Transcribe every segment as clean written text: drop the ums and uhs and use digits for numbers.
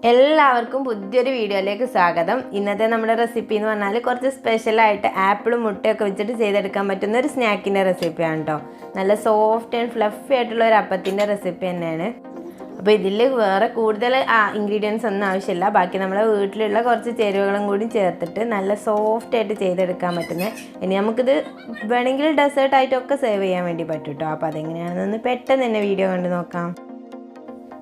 എല്ലാവർക്കും പുതിയൊരു വീഡിയോയിലേക്ക് സ്വാഗതം. ഇന്നത്തെ നമ്മുടെ റെസിപ്പി എന്ന് പറഞ്ഞാൽ കുറച്ച് സ്പെഷ്യലായിട്ട് ആപ്പിളും മുട്ടയൊക്കെ വെച്ചിട്ട് ചെയ്തെടുക്കാൻ പറ്റുന്ന ഒരു സ്നാക്കിൻ്റെ റെസിപ്പിയാണ് കേട്ടോ. നല്ല സോഫ്റ്റ് ആൻഡ് ഫ്ലഫി ആയിട്ടുള്ള ഒരു അപ്പത്തിൻ്റെ റെസിപ്പി തന്നെയാണ്. അപ്പോൾ ഇതിൽ വേറെ കൂടുതൽ ഇൻഗ്രീഡിയൻസ് ഒന്നും ആവശ്യമില്ല. ബാക്കി നമ്മളെ വീട്ടിലുള്ള കുറച്ച് ചേരുവകളും കൂടി ചേർത്തിട്ട് നല്ല സോഫ്റ്റ് ആയിട്ട് ചെയ്തെടുക്കാൻ പറ്റുന്നത്. ഇനി നമുക്കിത് വേണമെങ്കിൽ ഡെസേർട്ടായിട്ടൊക്കെ സെർവ് ചെയ്യാൻ വേണ്ടി പറ്റും കേട്ടോ. അപ്പോൾ അതെങ്ങനെയാണെന്നൊന്ന് പെട്ടെന്ന് തന്നെ വീഡിയോ കണ്ട് നോക്കാം.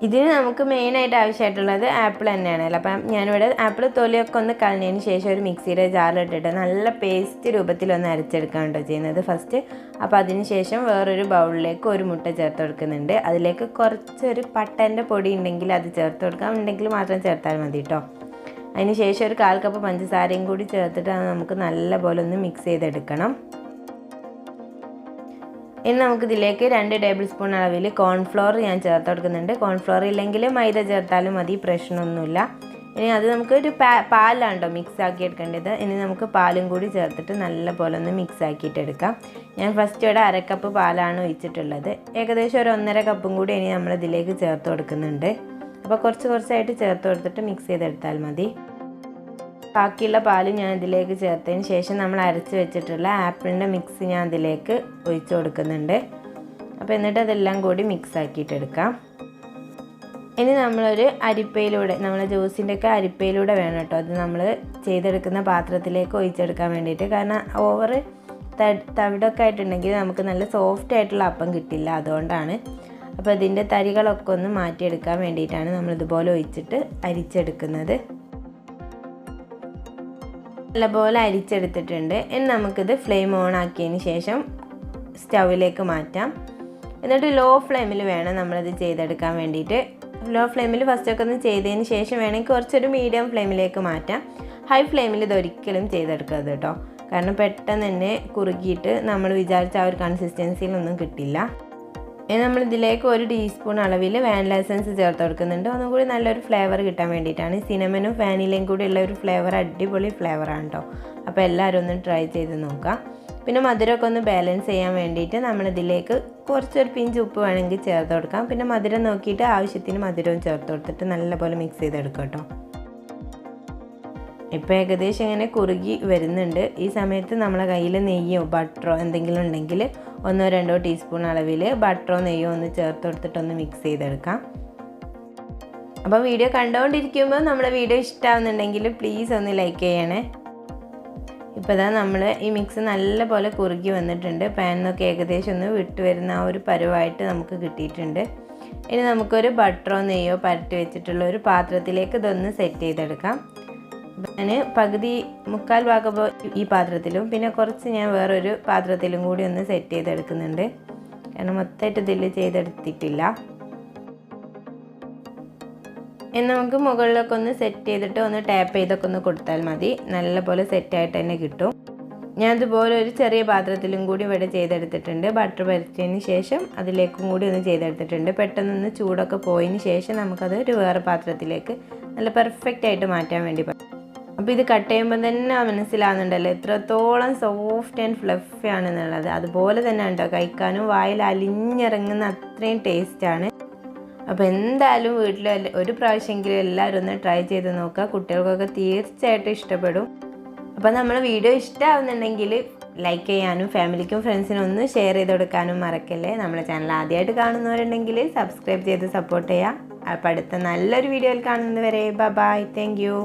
ഇതിന് നമുക്ക് മെയിനായിട്ട് ആവശ്യമായിട്ടുള്ളത് ആപ്പിൾ തന്നെയാണല്ലോ. അപ്പം ഞാനിവിടെ ആപ്പിൾ തൊലിയൊക്കെ ഒന്ന് കളഞ്ഞതിന് ശേഷം ഒരു മിക്സിയുടെ ജാറിലിട്ടിട്ട് നല്ല പേസ്റ്റ് രൂപത്തിലൊന്ന് അരച്ചെടുക്കാൻ കേട്ടോ ചെയ്യുന്നത് ഫസ്റ്റ്. അപ്പോൾ അതിന് ശേഷം വേറൊരു ബൗളിലേക്ക് ഒരു മുട്ട ചേർത്ത് കൊടുക്കുന്നുണ്ട്. അതിലേക്ക് കുറച്ചൊരു പട്ടൻ്റെ പൊടി ഉണ്ടെങ്കിൽ അത് ചേർത്ത് കൊടുക്കാം, ഉണ്ടെങ്കിൽ മാത്രം ചേർത്താൽ മതി കേട്ടോ. അതിന് ശേഷം ഒരു 1/4 കപ്പ് പഞ്ചസാരയും കൂടി ചേർത്തിട്ട് അത് നമുക്ക് നല്ലപോലെ ഒന്ന് മിക്സ് ചെയ്തെടുക്കണം. ഇനി നമുക്കിതിലേക്ക് 2 ടേബിൾ സ്പൂൺ അളവിൽ കോൺഫ്ലോർ ഞാൻ ചേർത്ത് കൊടുക്കുന്നുണ്ട്. കോൺഫ്ലോർ ഇല്ലെങ്കിൽ മൈദ ചേർത്താലും മതി, പ്രശ്നമൊന്നുമില്ല. ഇനി അത് നമുക്കൊരു പാലാണ് കേട്ടോ മിക്സ് ആക്കി എടുക്കേണ്ടത്. ഇനി നമുക്ക് പാലും കൂടി ചേർത്തിട്ട് നല്ലപോലെ ഒന്ന് മിക്സ് ആക്കിയിട്ടെടുക്കാം. ഞാൻ ഫസ്റ്റ് ഇവിടെ 1/2 കപ്പ് പാലാണ് ഒഴിച്ചിട്ടുള്ളത്. ഏകദേശം ഒരു 1.5 കപ്പും കൂടി ഇനി നമ്മളിതിലേക്ക് ചേർത്ത് കൊടുക്കുന്നുണ്ട്. അപ്പോൾ കുറച്ചായിട്ട് ചേർത്ത് കൊടുത്തിട്ട് മിക്സ് ചെയ്തെടുത്താൽ മതി. ബാക്കിയുള്ള പാല് ഞാൻ ഇതിലേക്ക് ചേർത്തതിന് ശേഷം നമ്മൾ അരച്ച് വെച്ചിട്ടുള്ള ആപ്പിളിൻ്റെ മിക്സ് ഞാൻ അതിലേക്ക് ഒഴിച്ച് കൊടുക്കുന്നുണ്ട്. അപ്പോൾ എന്നിട്ട് അതെല്ലാം കൂടി മിക്സ് ആക്കിയിട്ടെടുക്കാം. ഇനി നമ്മളൊരു അരിപ്പയിലൂടെ, നമ്മളെ ജ്യൂസിൻ്റെയൊക്കെ അരിപ്പയിലൂടെ വേണം കേട്ടോ അത് നമ്മൾ ചെയ്തെടുക്കുന്ന പാത്രത്തിലേക്ക് ഒഴിച്ചെടുക്കാൻ വേണ്ടിയിട്ട്. കാരണം ഓവർ തവിടൊക്കെ ആയിട്ടുണ്ടെങ്കിൽ നമുക്ക് നല്ല സോഫ്റ്റ് ആയിട്ടുള്ള അപ്പം കിട്ടില്ല, അതുകൊണ്ടാണ്. അപ്പോൾ ഇതിൻ്റെ തരികളൊക്കെ ഒന്ന് മാറ്റിയെടുക്കാൻ വേണ്ടിയിട്ടാണ് നമ്മളിതുപോലെ ഒഴിച്ചിട്ട് അരിച്ചെടുക്കുന്നത്. നല്ലപോലെ അരിച്ചെടുത്തിട്ടുണ്ട്. ഇനി നമുക്കിത് ഫ്ലെയിം ഓൺ ആക്കിയതിന് ശേഷം സ്റ്റൗവിലേക്ക് മാറ്റാം. എന്നിട്ട് ലോ ഫ്ലെയിമിൽ വേണം നമ്മളിത് ചെയ്തെടുക്കാൻ വേണ്ടിയിട്ട്. ലോ ഫ്ലെയിമിൽ ഫസ്റ്റൊക്കെ ഒന്ന് ചെയ്തതിന് ശേഷം വേണമെങ്കിൽ കുറച്ചൊരു മീഡിയം ഫ്ലെയിമിലേക്ക് മാറ്റാം. ഹൈ ഫ്ലെയിമിൽ ഇതൊരിക്കലും ചെയ്തെടുക്കരുത് കേട്ടോ. കാരണം പെട്ടെന്ന് തന്നെ കുറുകിയിട്ട് നമ്മൾ വിചാരിച്ച ആ ഒരു കൺസിസ്റ്റൻസിയിലൊന്നും കിട്ടില്ല. ഇനി നമ്മളിതിലേക്ക് 1 ടീസ്പൂൺ അളവിൽ വാനില എസൻസ് ചേർത്ത് കൊടുക്കുന്നുണ്ട്. ഒന്നും കൂടി നല്ലൊരു ഫ്ലേവർ കിട്ടാൻ വേണ്ടിയിട്ടാണ്. സിനമനും വാനിലയും കൂടി ഉള്ള ഒരു ഫ്ലേവർ അടിപൊളി ഫ്ലേവറാണ് കേട്ടോ. അപ്പോൾ എല്ലാവരും ഒന്ന് ട്രൈ ചെയ്ത് നോക്കാം. പിന്നെ മധുരമൊക്കെ ഒന്ന് ബാലൻസ് ചെയ്യാൻ വേണ്ടിയിട്ട് നമ്മളിതിലേക്ക് കുറച്ചൊരു പിഞ്ച് ഉപ്പ് വേണമെങ്കിൽ ചേർത്ത് കൊടുക്കാം. പിന്നെ മധുരം നോക്കിയിട്ട് ആവശ്യത്തിന് മധുരവും ചേർത്ത് കൊടുത്തിട്ട് നല്ലപോലെ മിക്സ് ചെയ്തെടുക്കാം കേട്ടോ. ഇപ്പോൾ ഏകദേശം ഇങ്ങനെ കുറുകി വരുന്നുണ്ട്. ഈ സമയത്ത് നമ്മളെ കയ്യിൽ നെയ്യോ ബട്ടറോ എന്തെങ്കിലും ഉണ്ടെങ്കിൽ 1-2 ടീസ്പൂൺ അളവിൽ ബട്ടറോ നെയ്യോ ഒന്ന് ചേർത്ത് കൊടുത്തിട്ടൊന്ന് മിക്സ് ചെയ്തെടുക്കാം. അപ്പോൾ വീഡിയോ കണ്ടുകൊണ്ടിരിക്കുമ്പോൾ നമ്മളെ വീഡിയോ ഇഷ്ടമാവുന്നുണ്ടെങ്കിൽ പ്ലീസ് ഒന്ന് ലൈക്ക് ചെയ്യണേ. ഇപ്പോൾ ഇതാ നമ്മൾ ഈ മിക്സ് നല്ലപോലെ കുറുകി വന്നിട്ടുണ്ട്. പാനിന്നൊക്കെ ഏകദേശം ഒന്ന് വിട്ട് വരുന്ന ആ ഒരു പരുവായിട്ട് നമുക്ക് കിട്ടിയിട്ടുണ്ട്. ഇനി നമുക്കൊരു ബട്ടറോ നെയ്യോ പരട്ടി വെച്ചിട്ടുള്ള ഒരു പാത്രത്തിലേക്ക് ഇതൊന്ന് സെറ്റ് ചെയ്തെടുക്കാം. ഞാൻ പകുതി 3/4 ഭാഗം ഈ പാത്രത്തിലും പിന്നെ കുറച്ച് ഞാൻ വേറൊരു പാത്രത്തിലും കൂടി ഒന്ന് സെറ്റ് ചെയ്തെടുക്കുന്നുണ്ട്. കാരണം മൊത്തമായിട്ട് ഇതിൽ ചെയ്തെടുത്തിട്ടില്ല. ഇനി നമുക്ക് മുകളിലൊക്കെ ഒന്ന് സെറ്റ് ചെയ്തിട്ട് ഒന്ന് ടാപ്പ് ചെയ്തൊക്കെ ഒന്ന് കൊടുത്താൽ മതി. നല്ലപോലെ സെറ്റായിട്ട് തന്നെ കിട്ടും. ഞാൻ ഇതുപോലെ ഒരു ചെറിയ പാത്രത്തിലും കൂടി ഇവിടെ ചെയ്തെടുത്തിട്ടുണ്ട്. ബട്ടർ പരത്തിയതിന് ശേഷം അതിലേക്കും കൂടി ഒന്ന് ചെയ്തെടുത്തിട്ടുണ്ട്. പെട്ടെന്നൊന്ന് ചൂടൊക്കെ പോയതിന് ശേഷം നമുക്കത് ഒരു വേറെ പാത്രത്തിലേക്ക് നല്ല പെർഫെക്റ്റ് ആയിട്ട് മാറ്റാൻ വേണ്ടി പറ്റും. അപ്പോൾ ഇത് കട്ട് ചെയ്യുമ്പോൾ തന്നെ മനസ്സിലാവുന്നുണ്ടല്ലോ എത്രത്തോളം സോഫ്റ്റ് ആൻഡ് ഫ്ലഫി ആണെന്നുള്ളത്. അതുപോലെ തന്നെ ഉണ്ടോ കഴിക്കാനും വായിൽ അലിഞ്ഞിറങ്ങുന്ന അത്രയും ടേസ്റ്റാണ്. അപ്പോൾ എന്തായാലും വീട്ടിൽ ഒരു പ്രാവശ്യമെങ്കിലും എല്ലാവരും ഒന്ന് ട്രൈ ചെയ്ത് നോക്കുക. കുട്ടികൾക്കൊക്കെ തീർച്ചയായിട്ടും ഇഷ്ടപ്പെടും. അപ്പോൾ നമ്മൾ വീഡിയോ ഇഷ്ടമാവുന്നുണ്ടെങ്കിൽ ലൈക്ക് ചെയ്യാനും ഫാമിലിക്കും ഫ്രണ്ട്സിനും ഒന്ന് ഷെയർ ചെയ്ത് കൊടുക്കാനും മറക്കല്ലേ. നമ്മുടെ ചാനൽ ആദ്യമായിട്ട് കാണുന്നവരുണ്ടെങ്കിൽ സബ്സ്ക്രൈബ് ചെയ്ത് സപ്പോർട്ട് ചെയ്യുക. അപ്പോൾ അടുത്ത നല്ലൊരു വീഡിയോയിൽ കാണുന്നതുവരെ ബൈ. Thank you.